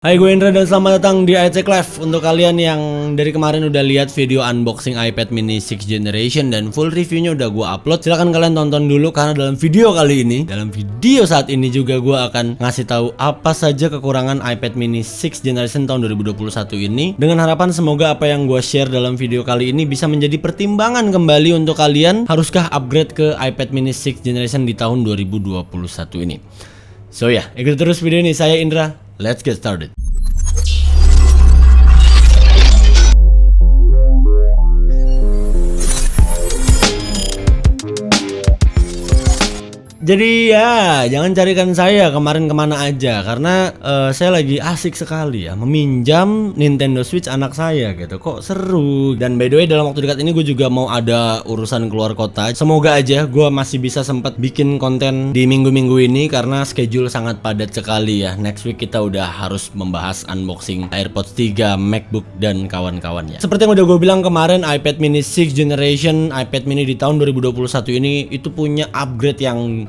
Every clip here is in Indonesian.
Hai, gue Indra dan selamat datang di iCheck Live. Untuk kalian yang dari kemarin udah lihat video unboxing iPad mini 6th generation dan full reviewnya udah gue upload, silahkan kalian tonton dulu karena dalam video kali ini, dalam video saat ini juga gue akan ngasih tahu apa saja kekurangan iPad mini 6th generation tahun 2021 ini, dengan harapan semoga apa yang gue share dalam video kali ini bisa menjadi pertimbangan kembali untuk kalian haruskah upgrade ke iPad mini 6th generation di tahun 2021 ini. So ya, ikuti terus video ini. Saya Indra. Let's get started. Jadi ya, jangan carikan saya kemana aja karena saya lagi asik sekali ya meminjam Nintendo Switch anak saya gitu. Kok seru. Dan by the way, dalam waktu dekat ini gue juga mau ada urusan keluar kota. Semoga aja gue masih bisa sempat bikin konten di minggu-minggu ini karena schedule sangat padat sekali ya. Next week kita udah harus membahas unboxing AirPods 3, MacBook dan kawan-kawannya. Seperti yang udah gue bilang kemarin, iPad mini 6th generation, iPad mini di tahun 2021 ini itu punya upgrade yang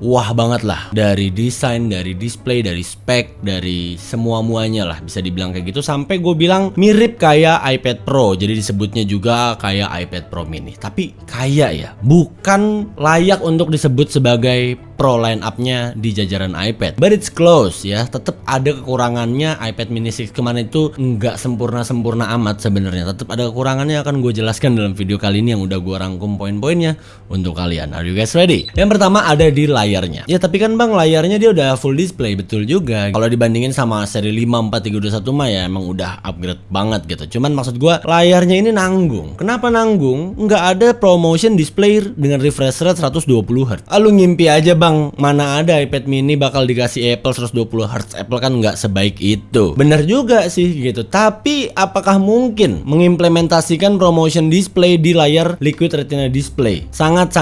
wah banget lah, dari desain, dari display, dari spek, dari semua-muanya lah bisa dibilang kayak gitu. Sampai gue bilang mirip kayak iPad Pro, jadi disebutnya juga kayak iPad Pro mini. Tapi kayak ya, bukan layak untuk disebut sebagai Pro line up-nya di jajaran iPad. But it's close ya, tetap ada kekurangannya. iPad mini 6 kemarin itu nggak sempurna-sempurna amat sebenarnya. Tetap ada kekurangannya, akan gue jelaskan dalam video kali ini yang udah gue rangkum poin-poinnya untuk kalian. Are you guys ready? Yang pertama ada di layarnya. Ya tapi kan bang, layarnya dia udah full display, betul juga. Kalau dibandingin sama seri 5, 4, 3, 2, 1 mah ya emang udah upgrade banget gitu. Cuman maksud gue layarnya ini nanggung. Kenapa nanggung? Nggak ada ProMotion display dengan refresh rate 120Hz. Lu ngimpi aja bang, mana ada iPad mini bakal dikasih Apple 120Hz. Apple kan nggak sebaik itu. Bener juga sih gitu. Tapi apakah mungkin mengimplementasikan ProMotion display di layar Liquid Retina display? Sangat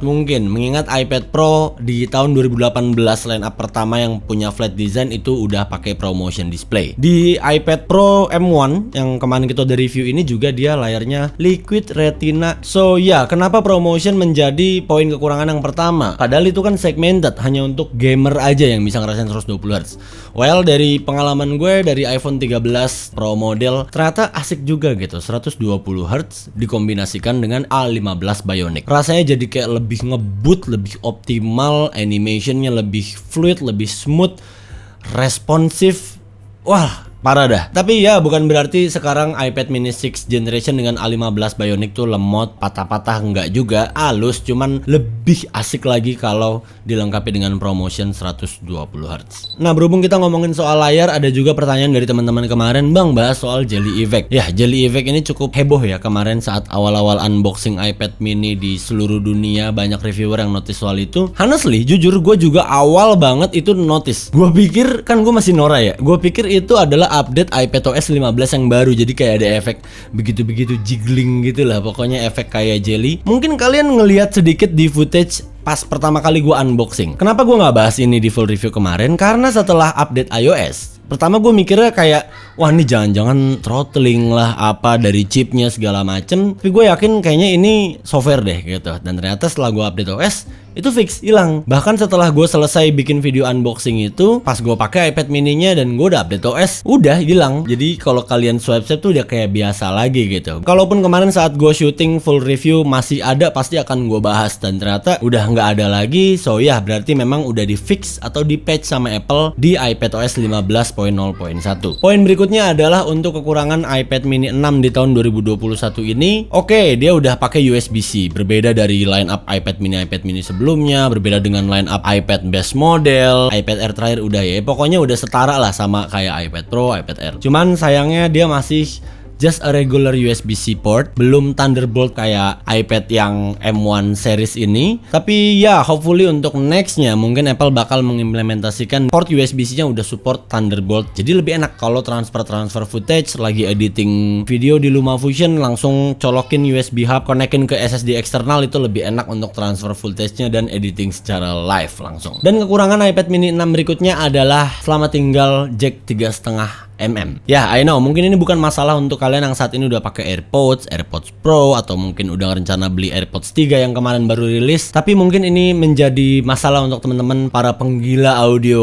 mungkin. Mengingat iPad Pro di tahun 2018 line up pertama yang punya flat design itu udah pakai ProMotion display. Di iPad Pro M1 yang kemarin kita udah review ini juga dia layarnya Liquid Retina. So ya, kenapa ProMotion menjadi poin kekurangan yang pertama? Padahal itu kan segmented, hanya untuk gamer aja yang bisa ngerasain 120Hz. Well, dari pengalaman gue dari iPhone 13 Pro model ternyata asik juga gitu. 120Hz dikombinasikan dengan A15 Bionic. Rasanya jadi kayak lebih ngebut, lebih optimal, animationnya lebih fluid, lebih smooth, responsif. Wah, parah dah. Tapi ya bukan berarti sekarang iPad mini 6th generation dengan A15 Bionic tuh lemot, patah-patah, enggak juga. Halus, cuman lebih asik lagi kalau dilengkapi dengan ProMotion 120Hz. Nah, berhubung kita ngomongin soal layar, ada juga pertanyaan dari teman-teman kemarin, bang, bahas soal Jelly Effect. Ya, Jelly Effect ini cukup heboh ya kemarin saat awal-awal unboxing iPad mini di seluruh dunia. Banyak reviewer yang notice soal itu. Honestly, jujur gue juga awal banget itu notice. Gue pikir, kan gue masih Nora ya, gue pikir itu adalah update iPadOS 15 yang baru. Jadi kayak ada efek begitu-begitu jiggling gitu lah. Pokoknya efek kayak jelly. Mungkin kalian ngelihat sedikit di footage pas pertama kali gue unboxing. Kenapa gue nggak bahas ini di full review kemarin? Karena setelah update iOS, pertama gue mikirnya kayak, wah ini jangan-jangan throttling lah apa dari chipnya segala macem. Tapi gue yakin kayaknya ini software deh gitu. Dan ternyata setelah gue update OS, itu fix, hilang. Bahkan setelah gue selesai bikin video unboxing itu, pas gue pakai iPad mininya dan gue udah update OS, udah hilang. Jadi kalau kalian swipe tuh udah kayak biasa lagi gitu. Kalaupun kemarin saat gue syuting full review masih ada, pasti akan gue bahas. Dan ternyata udah nggak ada lagi. So ya, berarti memang udah di fix atau di patch sama Apple di iPadOS 15.0.1. Poin berikutnya adalah untuk kekurangan iPad mini 6 di tahun 2021 ini. Oke, dia udah pakai USB-C, berbeda dari line up iPad mini sebelumnya, berbeda dengan line up iPad base model, iPad Air terakhir udah ya. Pokoknya udah setara lah sama kayak iPad Pro, iPad Air. Cuman sayangnya dia masih just a regular USB-C port, belum Thunderbolt kayak iPad yang M1 series ini. Tapi ya, hopefully untuk nextnya mungkin Apple bakal mengimplementasikan port USB-C-nya udah support Thunderbolt. Jadi lebih enak kalau transfer footage, lagi editing video di LumaFusion, langsung colokin USB hub, konekin ke SSD eksternal, itu lebih enak untuk transfer footage-nya dan editing secara live langsung. Dan kekurangan iPad mini 6 berikutnya adalah selama tinggal jack 3,5 mm. Ya, I know, mungkin ini bukan masalah untuk kalian yang saat ini udah pakai AirPods Pro, atau mungkin udah rencana beli AirPods 3 yang kemarin baru rilis. Tapi mungkin ini menjadi masalah untuk teman-teman para penggila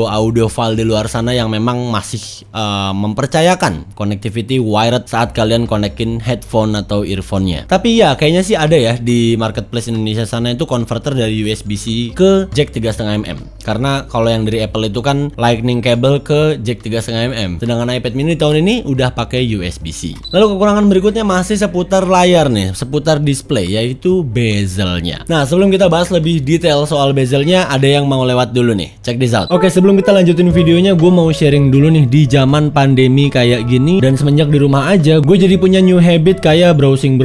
audiophile di luar sana yang memang masih mempercayakan connectivity wired saat kalian konekin headphone atau earphone-nya. Tapi ya, kayaknya sih ada ya di marketplace Indonesia sana itu converter dari USB-C ke jack 3,5 mm. Karena kalau yang dari Apple itu kan lightning cable ke jack 3,5 mm. Sedangkan iPad mini tahun ini udah pakai USB-C. Lalu kekurangan berikutnya masih seputar layar nih, seputar display, yaitu bezelnya. Nah, sebelum kita bahas lebih detail soal bezelnya, ada yang mau lewat dulu nih. Check this out. Oke, sebelum kita lanjutin videonya, gue mau sharing dulu nih. Di zaman pandemi kayak gini dan semenjak di rumah aja, gue jadi punya new habit kayak browsing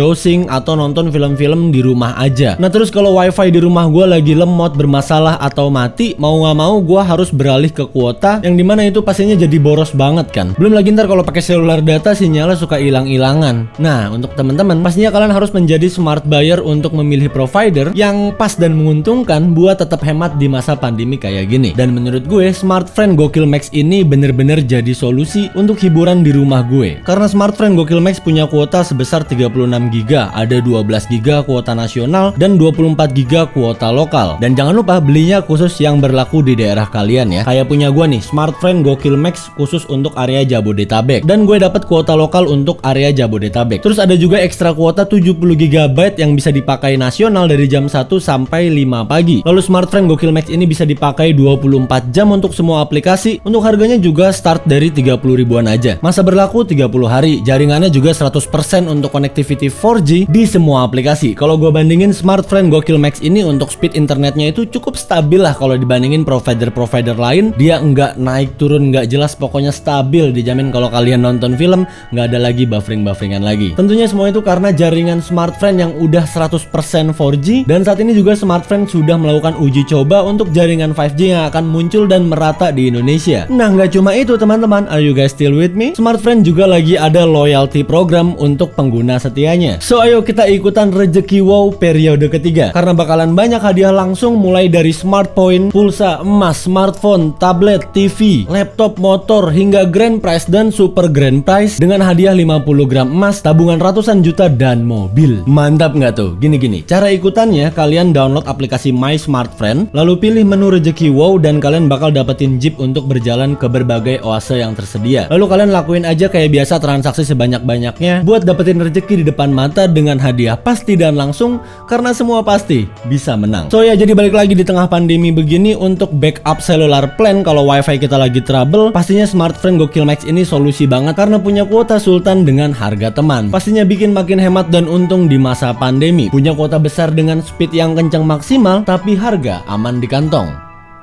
atau nonton film-film di rumah aja. Nah, terus kalau wifi di rumah gue lagi lemot, bermasalah atau mati, mau nggak mau gue harus beralih ke kuota, yang dimana itu pastinya jadi boros banget kan. Belum lagi ntar kalau pakai seluler data sinyalnya suka hilang-hilangan. Nah, untuk teman-teman pastinya kalian harus menjadi smart buyer untuk memilih provider yang pas dan menguntungkan buat tetap hemat di masa pandemi kayak gini. Dan menurut gue, Smartfren Gokil Max ini bener-bener jadi solusi untuk hiburan di rumah gue. Karena Smartfren Gokil Max punya kuota sebesar 36 GB, ada 12 GB kuota nasional dan 24 GB kuota lokal. Dan jangan lupa belinya khusus yang berlaku di daerah kalian ya. Kayak punya gue nih, Smartfren Gokil Max khusus untuk area Jabodetabek, dan gue dapat kuota lokal untuk area Jabodetabek. Terus ada juga ekstra kuota 70 GB yang bisa dipakai nasional dari jam 1 sampai 5 pagi. Lalu Smartfren Gokil Max ini bisa dipakai 24 jam untuk semua aplikasi. Untuk harganya juga start dari 30 ribuan aja. Masa berlaku 30 hari. Jaringannya juga 100% untuk connectivity 4G di semua aplikasi. Kalau gue bandingin, Smartfren Gokil Max ini untuk speed internetnya itu cukup stabil lah kalau dibandingin provider-provider lain. Dia nggak naik turun, nggak jelas, pokoknya stabil. Dijamin kalau kalian nonton film nggak ada lagi buffering-bufferingan lagi. Tentunya semua itu karena jaringan Smartfren yang udah 100% 4G, dan saat ini juga Smartfren sudah melakukan uji coba untuk jaringan 5G yang akan muncul dan merata di Indonesia. Nah, nggak cuma itu teman-teman, are you guys still with me? Smartfren juga lagi ada loyalty program untuk pengguna setianya. So ayo kita ikutan rezeki wow periode ketiga, karena bakalan banyak hadiah langsung mulai dari smart point, pulsa, emas, smartphone, tablet, TV, laptop, motor, hingga grand prize dan super grand prize dengan hadiah 50 gram emas, tabungan ratusan juta, dan mobil. Mantap nggak tuh? Gini-gini, cara ikutannya kalian download aplikasi My Smartfren, lalu pilih menu rezeki wow, dan kalian bakal dapetin jeep untuk berjalan ke berbagai oase yang tersedia. Lalu kalian lakuin aja kayak biasa transaksi sebanyak-banyaknya buat dapetin rezeki di depan mata dengan hadiah pasti dan langsung, karena semua pasti bisa menang. So ya, jadi balik lagi di tengah pandemi begini, untuk backup cellular plan kalau wifi kita lagi trouble, pastinya Smartfren Gokil Max ini solusi banget karena punya kuota sultan dengan harga teman. Pastinya bikin makin hemat dan untung di masa pandemi. Punya kuota besar dengan speed yang kencang maksimal, tapi harga aman di kantong.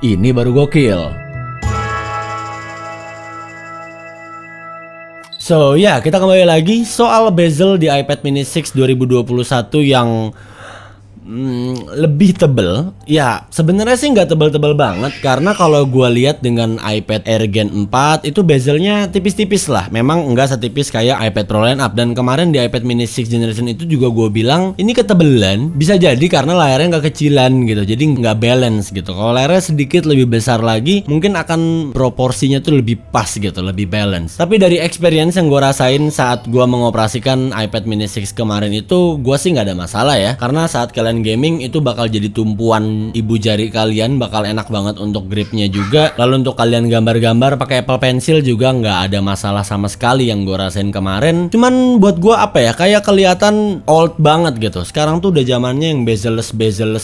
Ini baru gokil. So ya, kita kembali lagi soal bezel di iPad mini 6 2021 yang lebih tebel. Ya, sebenarnya sih nggak tebel-tebel banget, karena kalau gue lihat dengan iPad Air Gen 4 itu bezelnya tipis-tipis lah. Memang nggak setipis kayak iPad Pro line up. Dan kemarin di iPad mini 6 generation itu juga gue bilang ini ketebelan bisa jadi karena layarnya nggak kecilan gitu, jadi nggak balance gitu. Kalau layarnya sedikit lebih besar lagi, mungkin akan proporsinya tuh lebih pas gitu, lebih balance. Tapi dari experience yang gue rasain saat gue mengoperasikan iPad mini 6 kemarin itu, gue sih nggak ada masalah ya, karena saat kalian gaming itu bakal jadi tumpuan ibu jari kalian, bakal enak banget untuk gripnya juga. Lalu untuk kalian gambar-gambar pakai Apple Pencil juga nggak ada masalah sama sekali yang gue rasain kemarin. Cuman buat gue apa ya, kayak kelihatan old banget gitu. Sekarang tuh udah zamannya yang bezel-less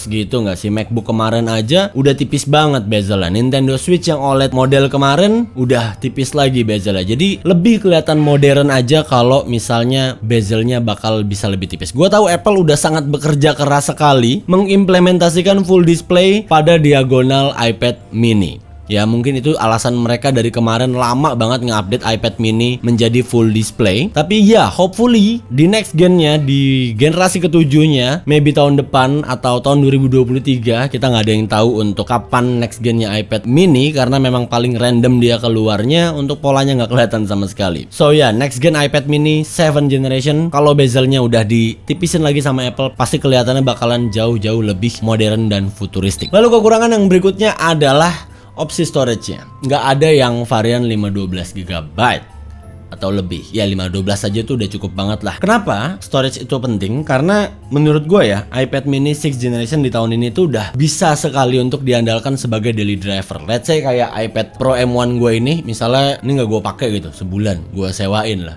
gitu nggak sih? MacBook kemarin aja udah tipis banget bezelnya. Nintendo Switch yang OLED model kemarin udah tipis lagi bezelnya. Jadi lebih kelihatan modern aja kalau misalnya bezelnya bakal bisa lebih tipis. Gue tahu Apple udah sangat bekerja keras sekali mengimplementasikan full display pada diagonal iPad mini. Ya mungkin itu alasan mereka dari kemarin lama banget nge-update iPad mini menjadi full display. Tapi ya hopefully di next gen-nya, di generasi ketujuhnya, maybe tahun depan atau tahun 2023, kita nggak ada yang tahu untuk kapan next gen-nya iPad mini, karena memang paling random dia keluarnya, untuk polanya nggak kelihatan sama sekali. So ya, next gen iPad mini 7 generation, kalau bezelnya udah ditipisin lagi sama Apple, pasti kelihatannya bakalan jauh-jauh lebih modern dan futuristik. Lalu kekurangan yang berikutnya adalah opsi storage-nya. Nggak ada yang varian 512 GB. atau lebih. Ya 512 aja tuh udah cukup banget lah. Kenapa storage itu penting? Karena menurut gue ya, iPad mini 6th generation di tahun ini tuh udah bisa sekali untuk diandalkan sebagai daily driver. Let's say kayak iPad Pro M1 gue ini, misalnya ini nggak gue pakai gitu sebulan, gue sewain lah,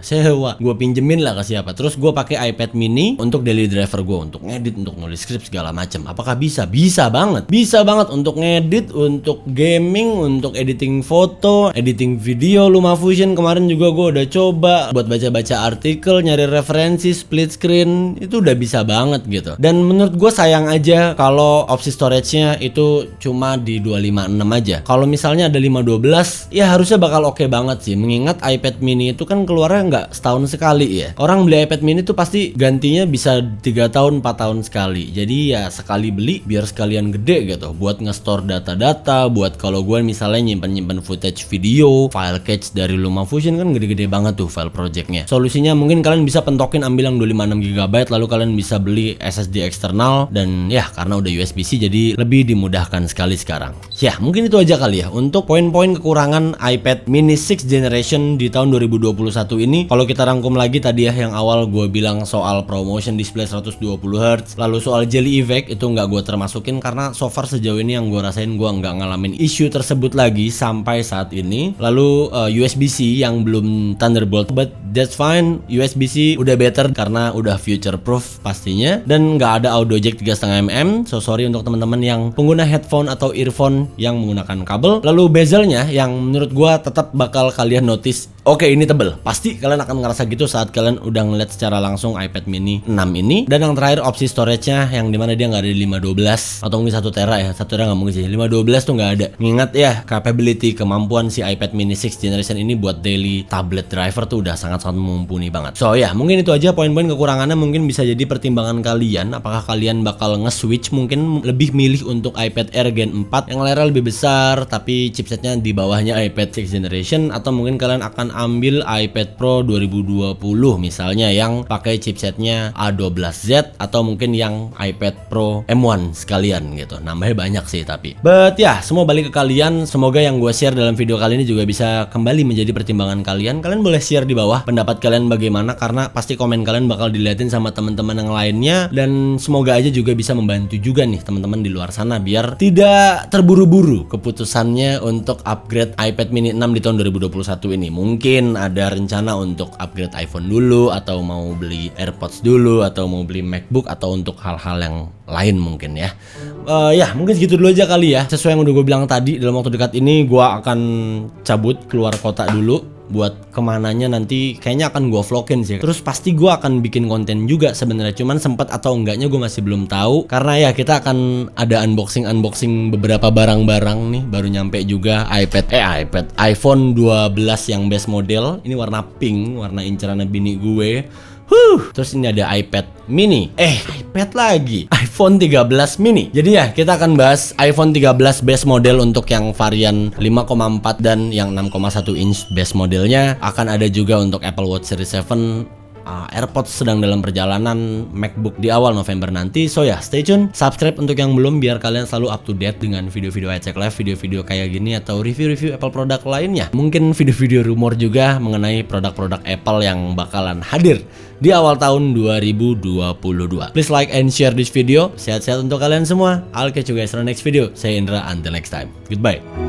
gue pinjemin lah ke siapa. Terus gue pakai iPad mini untuk daily driver gue, untuk ngedit, untuk nulis skrip segala macam. Apakah bisa? Bisa banget untuk ngedit, untuk gaming, untuk editing foto, editing video. LumaFusion kemarin juga gue udah coba buat baca-baca artikel, nyari referensi, split screen, itu udah bisa banget gitu. Dan menurut gue sayang aja kalau opsi storage-nya itu cuma di 256 aja. Kalau misalnya ada 512, ya harusnya bakal oke banget sih. Mengingat iPad mini itu kan keluarnya nggak setahun sekali ya. Orang beli iPad mini tuh pasti gantinya bisa 3 tahun 4 tahun sekali. Jadi ya sekali beli biar sekalian gede gitu, buat nge-store data-data, buat kalau gue misalnya nyimpen footage video, file cache dari LumaFusion kan gede-gede banget tuh file projectnya. Solusinya mungkin kalian bisa pentokin ambil yang 256 GB, lalu kalian bisa beli SSD eksternal, dan ya karena udah USB-C jadi lebih dimudahkan sekali sekarang. Ya mungkin itu aja kali ya untuk poin-poin kekurangan iPad mini 6th generation di tahun 2021 ini. Kalau kita rangkum lagi tadi ya, yang awal gue bilang soal ProMotion display 120Hz, lalu soal jelly effect itu nggak gue termasukin karena so far sejauh ini yang gue rasain gue nggak ngalamin isu tersebut lagi sampai saat ini. Lalu USB-C yang belum Thunderbolt, but that's fine. USB-C udah better karena udah future proof pastinya, dan nggak ada audio jack 3,5 mm. So sorry untuk teman-teman yang pengguna headphone atau earphone yang menggunakan kabel. Lalu bezelnya yang menurut gue tetap bakal kalian notice, oke ini tebel. Pasti kalian akan ngerasa gitu saat kalian udah ngeliat secara langsung iPad mini 6 ini. Dan yang terakhir opsi storage-nya yang dimana dia nggak ada di 512 atau mungkin 1 tera ya. 1 tera nggak mungkin sih, 512 tuh nggak ada. Ingat ya, capability, kemampuan si iPad mini 6th generation ini buat daily tablet driver tuh udah sangat-sangat mumpuni banget. So ya mungkin itu aja poin-poin kekurangannya, mungkin bisa jadi pertimbangan kalian. Apakah kalian bakal nge-switch, mungkin lebih milih untuk iPad Air Gen 4 yang layarnya lebih besar tapi chipsetnya di bawahnya iPad 6th generation, atau mungkin kalian akan ambil iPad Pro 2020 misalnya yang pakai chipsetnya A12Z, atau mungkin yang iPad Pro M1 sekalian gitu. Nambahnya banyak sih tapi. But ya, semua balik ke kalian. Semoga yang gue share dalam video kali ini juga bisa kembali menjadi pertimbangan kalian. Kalian boleh share di bawah pendapat kalian bagaimana, karena pasti komen kalian bakal diliatin sama teman-teman yang lainnya, dan semoga aja juga bisa membantu juga nih teman-teman di luar sana biar tidak terburu-buru keputusannya untuk upgrade iPad mini 6 di tahun 2021 ini. Mungkin ada rencana untuk upgrade iPhone dulu, atau mau beli AirPods dulu, atau mau beli MacBook, atau untuk hal-hal yang lain mungkin ya. Ya mungkin segitu dulu aja kali ya. Sesuai yang udah gue bilang tadi, dalam waktu dekat ini gue akan cabut keluar kota dulu. Buat kemananya nanti kayaknya akan gue vlogin sih. Terus pasti gue akan bikin konten juga sebenarnya, cuman sempet atau enggaknya gue masih belum tahu. Karena ya kita akan ada unboxing beberapa barang-barang nih. Baru nyampe juga iPhone 12 yang base model. Ini warna pink, warna incerannya bini gue. Terus ini ada iPad mini, iPad lagi, iPhone 13 mini. Jadi ya kita akan bahas iPhone 13 base model untuk yang varian 5,4 dan yang 6,1 inch base modelnya. Akan ada juga untuk Apple Watch Series 7, AirPods sedang dalam perjalanan, MacBook di awal November nanti. So ya, stay tune, subscribe untuk yang belum biar kalian selalu up to date dengan video-video iCek Live, video-video kayak gini, atau review-review Apple produk lainnya. Mungkin video-video rumor juga mengenai produk-produk Apple yang bakalan hadir di awal tahun 2022. Please like and share this video. Sehat-sehat untuk kalian semua. I'll catch you guys on the next video. Saya Indra, until next time. Goodbye.